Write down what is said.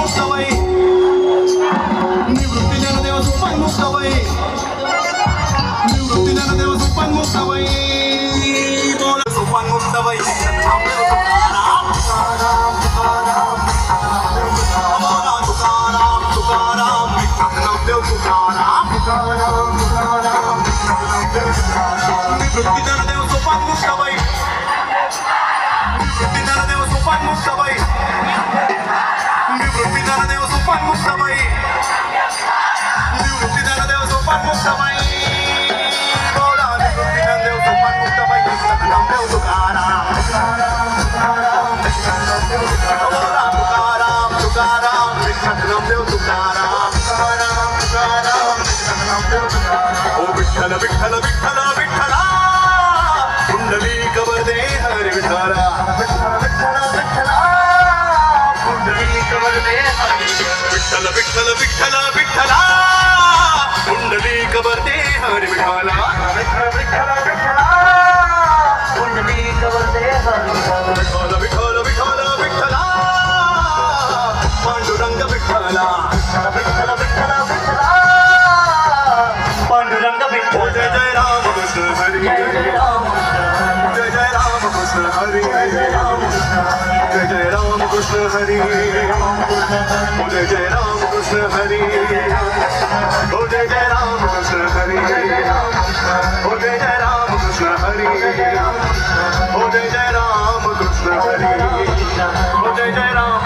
मुक्ताबाई निवृत्ती ज्ञानदेव सोपान मुक्ताबाई निवृत्ती ज्ञानदेव सोपान मुक्ताबाई बोला सोपान मुक्ताबाई निवृत्ती ज्ञानदेव सोपान मुक्ताबाई निवृत्ती ज्ञानदेव सोपान मुक्ताबाई निवृत्ती ज्ञानदेव सोपान मुक्ताबाई निवृत्ती ज्ञानदेव सोपान मुक्ताबाई बोला निवृत्ती ज्ञानदेव सोपान मुक्ताबाई नामदेव तुकाराम बोला तुकाराम तुकाराम नामदेव तुकाराम ओ विठ्ठल विठ्ठल विठ्ठल विठ्ठला पुंडलिक वरदे हरी विठ्ठला पुंडलिक वरदे हरी विठ्ठल विठ्ठल विठ्ठल विठ्ठला पुंडलिक वरदे हरी विठ्ठला विठ्ठल विठ्ठल विठ्ठला पुंडलिक वरदे हरी विठ्ठल विठ्ठल विठ्ठल विठ्ठला पांडुरंग विठ्ठला विठ्ठल विठ्ठल विठ्ठला पांडुरंग विठ्ठल जय जय राम कृष्ण हरी जय जय राम कृष्ण हरी जय जय राम कृष्ण हरी जय जय राम कृष्ण हरी ओ जय जय राम कृष्ण हरी ओ जय जय राम कृष्ण हरी ओ जय जय राम कृष्ण हरी ओ जय जय राम